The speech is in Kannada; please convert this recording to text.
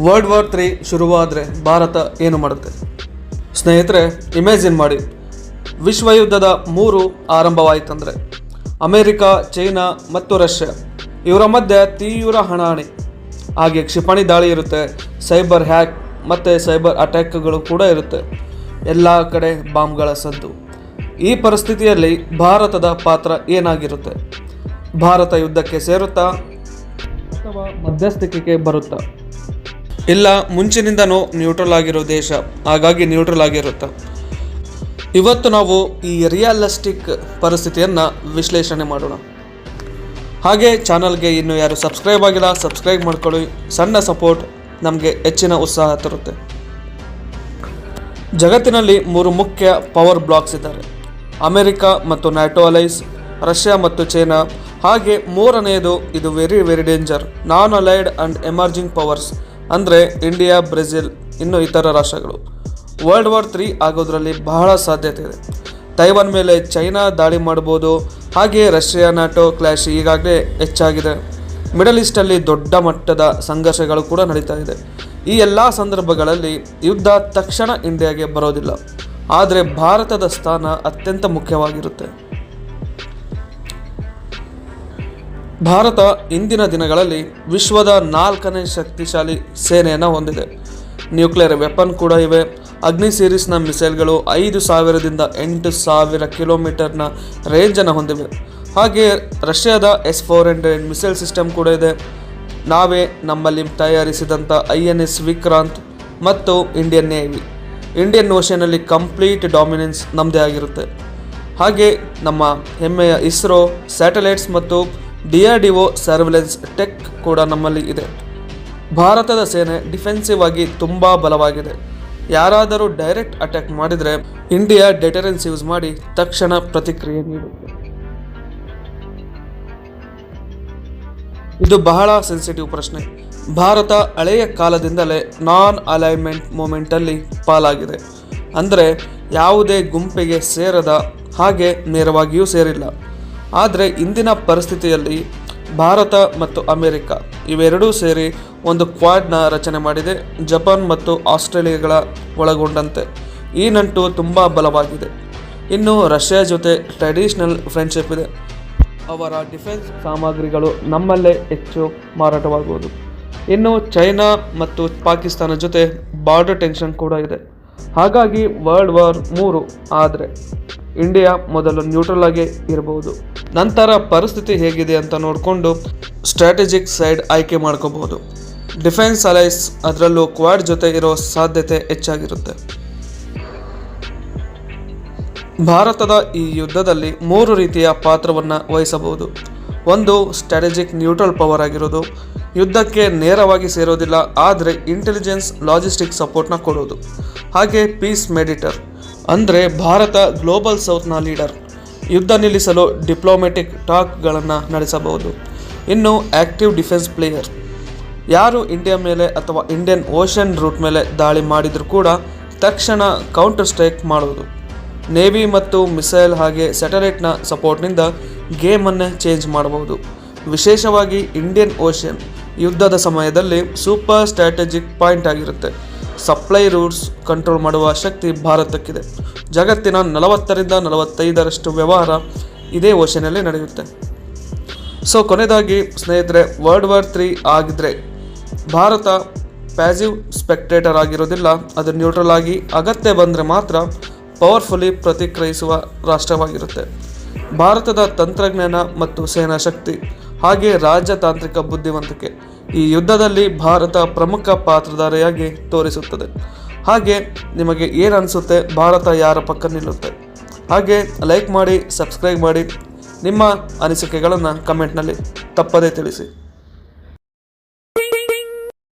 ವರ್ಲ್ಡ್ ವಾರ್ 3 ಶುರುವಾದರೆ ಭಾರತ ಏನು ಮಾಡುತ್ತೆ? ಸ್ನೇಹಿತರೆ, ಇಮ್ಯಾಜಿನ್ ಮಾಡಿ, ವಿಶ್ವಯುದ್ಧದ 3 ಆರಂಭವಾಯಿತಂದರೆ ಅಮೇರಿಕಾ, ಚೈನಾ ಮತ್ತು ರಷ್ಯಾ ಇವರ ಮಧ್ಯೆ ತೀವ್ರ ಹಣಾಹಣಿ. ಹಾಗೆ ಕ್ಷಿಪಣಿ ದಾಳಿ ಇರುತ್ತೆ, ಸೈಬರ್ ಹ್ಯಾಕ್ ಮತ್ತು ಸೈಬರ್ ಅಟ್ಯಾಕ್ಗಳು ಕೂಡ ಇರುತ್ತೆ. ಎಲ್ಲ ಕಡೆ ಬಾಂಬ್ಗಳ ಸದ್ದು. ಈ ಪರಿಸ್ಥಿತಿಯಲ್ಲಿ ಭಾರತದ ಪಾತ್ರ ಏನಾಗಿರುತ್ತೆ? ಭಾರತ ಯುದ್ಧಕ್ಕೆ ಸೇರುತ್ತಾ ಅಥವಾ ಮಧ್ಯಸ್ಥಿಕೆಗೆ ಬರುತ್ತಾ? ಇಲ್ಲ, ಮುಂಚಿನಿಂದನೂ ನ್ಯೂಟ್ರಲ್ ಆಗಿರೋ ದೇಶ, ಹಾಗಾಗಿ ನ್ಯೂಟ್ರಲ್ ಆಗಿರುತ್ತೆ. ಇವತ್ತು ನಾವು ಈ ರಿಯಲಿಸ್ಟಿಕ್ ಪರಿಸ್ಥಿತಿಯನ್ನು ವಿಶ್ಲೇಷಣೆ ಮಾಡೋಣ. ಹಾಗೆ ಚಾನಲ್ಗೆ ಇನ್ನೂ ಯಾರು ಸಬ್ಸ್ಕ್ರೈಬ್ ಆಗಿಲ್ಲ, ಸಬ್ಸ್ಕ್ರೈಬ್ ಮಾಡ್ಕೊಳ್ಳಿ. ಸಣ್ಣ ಸಪೋರ್ಟ್ ನಮಗೆ ಹೆಚ್ಚಿನ ಉತ್ಸಾಹ ತರುತ್ತೆ. ಜಗತ್ತಿನಲ್ಲಿ 3 ಮುಖ್ಯ ಪವರ್ ಬ್ಲಾಕ್ಸ್ ಇದ್ದಾರೆ: ಅಮೆರಿಕ ಮತ್ತು ನ್ಯಾಟೋ ಅಲೈಸ್, ರಷ್ಯಾ ಮತ್ತು ಚೈನಾ. ಹಾಗೆ ಮೂರನೆಯದು, ಇದು very danger, non allied and emerging powers, ಅಂದರೆ ಇಂಡಿಯಾ, ಬ್ರೆಜಿಲ್, ಇನ್ನು ಇತರ ರಾಷ್ಟ್ರಗಳು. ವರ್ಲ್ಡ್ ವಾರ್ 3 ಆಗೋದ್ರಲ್ಲಿ ಬಹಳ ಸಾಧ್ಯತೆ ಇದೆ. ತೈವಾನ್ ಮೇಲೆ ಚೈನಾ ದಾಳಿ ಮಾಡ್ಬೋದು. ಹಾಗೆ ರಷ್ಯಾ ನ್ಯಾಟೋ ಕ್ಲಾಶ್ ಈಗಾಗಲೇ ಹೆಚ್ಚಾಗಿದೆ. ಮಿಡಲ್ ಈಸ್ಟಲ್ಲಿ ದೊಡ್ಡ ಮಟ್ಟದ ಸಂಘರ್ಷಗಳು ಕೂಡ ನಡೀತಾ ಇದೆ. ಈ ಎಲ್ಲ ಸಂದರ್ಭಗಳಲ್ಲಿ ಯುದ್ಧ ತಕ್ಷಣ ಇಂಡಿಯಾಗೆ ಬರೋದಿಲ್ಲ, ಆದರೆ ಭಾರತದ ಸ್ಥಾನ ಅತ್ಯಂತ ಮುಖ್ಯವಾಗಿರುತ್ತೆ. ಭಾರತ ಇಂದಿನ ದಿನಗಳಲ್ಲಿ ವಿಶ್ವದ 4ನೇ ಶಕ್ತಿಶಾಲಿ ಸೇನೆಯನ್ನು ಹೊಂದಿದೆ. ನ್ಯೂಕ್ಲಿಯರ್ ವೆಪನ್ ಕೂಡ ಇವೆ. ಅಗ್ನಿ ಸೀರೀಸ್ನ ಮಿಸೈಲ್ಗಳು 5,000ದಿಂದ 8,000 ಕಿಲೋಮೀಟರ್ನ ರೇಂಜನ್ನು ಹೊಂದಿವೆ. ಹಾಗೆ ರಷ್ಯಾದ S-400 ಮಿಸೈಲ್ ಸಿಸ್ಟಮ್ ಕೂಡ ಇದೆ. ನಾವೇ ನಮ್ಮಲ್ಲಿ ತಯಾರಿಸಿದಂಥ INS ವಿಕ್ರಾಂತ್ ಮತ್ತು ಇಂಡಿಯನ್ ನೇವಿ. ಇಂಡಿಯನ್ ಓಷನಲ್ಲಿ ಕಂಪ್ಲೀಟ್ ಡಾಮಿನೆನ್ಸ್ ನಮ್ಮದೇ ಆಗಿರುತ್ತೆ. ಹಾಗೆ ನಮ್ಮ ಹೆಮ್ಮೆಯ ಇಸ್ರೋ ಸ್ಯಾಟಲೈಟ್ಸ್ ಮತ್ತು DRDO ಸರ್ವೆಲೆನ್ಸ್ ಟೆಕ್ ಕೂಡ ನಮ್ಮಲ್ಲಿ ಇದೆ. ಭಾರತದ ಸೇನೆ ಡಿಫೆನ್ಸಿವ್ ಆಗಿ ತುಂಬ ಬಲವಾಗಿದೆ. ಯಾರಾದರೂ ಡೈರೆಕ್ಟ್ ಅಟ್ಯಾಕ್ ಮಾಡಿದರೆ ಇಂಡಿಯಾ ಡೆಟರೆನ್ಸ್ ಯೂಸ್ ಮಾಡಿ ತಕ್ಷಣ ಪ್ರತಿಕ್ರಿಯೆ ನೀಡುತ್ತೆ. ಇದು ಬಹಳ ಸೆನ್ಸಿಟಿವ್ ಪ್ರಶ್ನೆ. ಭಾರತ ಹಳೆಯ ಕಾಲದಿಂದಲೇ ನಾನ್ ಅಲೈನ್ಮೆಂಟ್ ಮೂಮೆಂಟಲ್ಲಿ ಪಾಲಾಗಿದೆ. ಅಂದರೆ ಯಾವುದೇ ಗುಂಪಿಗೆ ಸೇರದ ಹಾಗೆ ನೇರವಾಗಿಯೂ ಸೇರಿಲ್ಲ. ಆದರೆ ಇಂದಿನ ಪರಿಸ್ಥಿತಿಯಲ್ಲಿ ಭಾರತ ಮತ್ತು ಅಮೆರಿಕ ಇವೆರಡೂ ಸೇರಿ ಒಂದು ಕ್ವಾಡ್ನ ರಚನೆ ಮಾಡಿದೆ, ಜಪಾನ್ ಮತ್ತು ಆಸ್ಟ್ರೇಲಿಯಾಗಳ ಒಳಗೊಂಡಂತೆ. ಈ ನಂಟು ತುಂಬ ಬಲವಾಗಿದೆ. ಇನ್ನು ರಷ್ಯಾ ಜೊತೆ ಟ್ರೆಡಿಷನಲ್ ಫ್ರೆಂಡ್ಶಿಪ್ ಇದೆ. ಅವರ ಡಿಫೆನ್ಸ್ ಸಾಮಗ್ರಿಗಳು ನಮ್ಮಲ್ಲೇ ಹೆಚ್ಚು ಮಾರಾಟವಾಗುವುದು. ಇನ್ನು ಚೈನಾ ಮತ್ತು ಪಾಕಿಸ್ತಾನ ಜೊತೆ ಬಾರ್ಡರ್ ಟೆನ್ಷನ್ ಕೂಡ ಇದೆ. ಹಾಗಾಗಿ ವರ್ಲ್ಡ್ ವಾರ್ 3 ಆದರೆ ಇಂಡಿಯಾ ಮೊದಲು ನ್ಯೂಟ್ರಲ್ ಆಗಿ ಇರಬಹುದು. ನಂತರ ಪರಿಸ್ಥಿತಿ ಹೇಗಿದೆ ಅಂತ ನೋಡಿಕೊಂಡು ಸ್ಟ್ರಾಟಜಿಕ್ ಸೈಡ್ ಆಯ್ಕೆ ಮಾಡ್ಕೋಬಹುದು. ಡಿಫೆನ್ಸ್ ಅಲೈಸ್, ಅದರಲ್ಲೂ ಕ್ವಾಡ್ ಜೊತೆ ಇರೋ ಸಾಧ್ಯತೆ ಹೆಚ್ಚಾಗಿರುತ್ತೆ. ಭಾರತದ ಈ ಯುದ್ಧದಲ್ಲಿ 3 ರೀತಿಯ ಪಾತ್ರವನ್ನು ವಹಿಸಬಹುದು. ಒಂದು, ಸ್ಟ್ರಾಟಜಿಕ್ ನ್ಯೂಟ್ರಲ್ ಪವರ್ ಆಗಿರೋದು. ಯುದ್ಧಕ್ಕೆ ನೇರವಾಗಿ ಸೇರೋದಿಲ್ಲ, ಆದರೆ ಇಂಟೆಲಿಜೆನ್ಸ್ ಲಾಜಿಸ್ಟಿಕ್ ಸಪೋರ್ಟ್ನ ಕೊಡೋದು. ಹಾಗೆ ಪೀಸ್ ಮೆಡಿಟರ್, ಅಂದರೆ ಭಾರತ ಗ್ಲೋಬಲ್ ಸೌತ್ನ ಲೀಡರ್. ಯುದ್ಧ ನಿಲ್ಲಿಸಲು ಡಿಪ್ಲೊಮ್ಯಾಟಿಕ್ ಟಾಕ್ಗಳನ್ನು ನಡೆಸಬಹುದು. ಇನ್ನು ಆ್ಯಕ್ಟಿವ್ ಡಿಫೆನ್ಸ್ ಪ್ಲೇಯರ್, ಯಾರು ಇಂಡಿಯಾ ಮೇಲೆ ಅಥವಾ ಇಂಡಿಯನ್ ಓಷನ್ ರೂಟ್ ಮೇಲೆ ದಾಳಿ ಮಾಡಿದರೂ ಕೂಡ ತಕ್ಷಣ ಕೌಂಟರ್ ಸ್ಟ್ರೈಕ್ ಮಾಡೋದು. ನೇವಿ ಮತ್ತು ಮಿಸೈಲ್ ಹಾಗೆ ಸ್ಯಾಟಲೈಟ್ನ ಸಪೋರ್ಟ್ನಿಂದ ಗೇಮನ್ನೇ ಚೇಂಜ್ ಮಾಡಬಹುದು. ವಿಶೇಷವಾಗಿ ಇಂಡಿಯನ್ ಓಷನ್ ಯುದ್ಧದ ಸಮಯದಲ್ಲಿ ಸೂಪರ್ ಸ್ಟ್ರಾಟಜಿಕ್ ಪಾಯಿಂಟ್ ಆಗಿರುತ್ತೆ. ಸಪ್ಲೈ ರೂಟ್ಸ್ ಕಂಟ್ರೋಲ್ ಮಾಡುವ ಶಕ್ತಿ ಭಾರತಕ್ಕಿದೆ. ಜಗತ್ತಿನ 40ರಿಂದ 45% ವ್ಯವಹಾರ ಇದೇ ಓಷನಲ್ಲಿ ನಡೆಯುತ್ತೆ. ಸೊ ಕೊನೆಯದಾಗಿ ಸ್ನೇಹಿತರೆ, ವರ್ಲ್ಡ್ ವಾರ್ 3 ಆಗಿದ್ರೆ ಭಾರತ ಪ್ಯಾಸಿವ್ ಸ್ಪೆಕ್ಟೇಟರ್ ಆಗಿರೋದಿಲ್ಲ, ಅದು ನ್ಯೂಟ್ರಲ್ ಆಗಿ ಅಗತ್ಯ ಬಂದರೆ ಮಾತ್ರ ಪವರ್ಫುಲಿ ಪ್ರತಿಕ್ರಿಯಿಸುವ ರಾಷ್ಟ್ರವಾಗಿರುತ್ತೆ. ಭಾರತದ ತಂತ್ರಜ್ಞಾನ ಮತ್ತು ಸೇನಾ ಶಕ್ತಿ ಹಾಗೆ ರಾಜತಾಂತ್ರಿಕ ಬುದ್ಧಿವಂತಿಕೆ ಈ ಯುದ್ಧದಲ್ಲಿ ಭಾರತ ಪ್ರಮುಖ ಪಾತ್ರಧಾರಿಯಾಗಿ ತೋರಿಸುತ್ತದೆ. ಹಾಗೆ ನಿಮಗೆ ಏನು ಅನಿಸುತ್ತೆ? ಭಾರತ ಯಾರ ಪಕ್ಕ ನಿಲ್ಲುತ್ತೆ? ಹಾಗೆ ಲೈಕ್ ಮಾಡಿ, ಸಬ್ಸ್ಕ್ರೈಬ್ ಮಾಡಿ. ನಿಮ್ಮ ಅನಿಸಿಕೆಗಳನ್ನು ಕಮೆಂಟ್ನಲ್ಲಿ ತಪ್ಪದೇ ತಿಳಿಸಿ.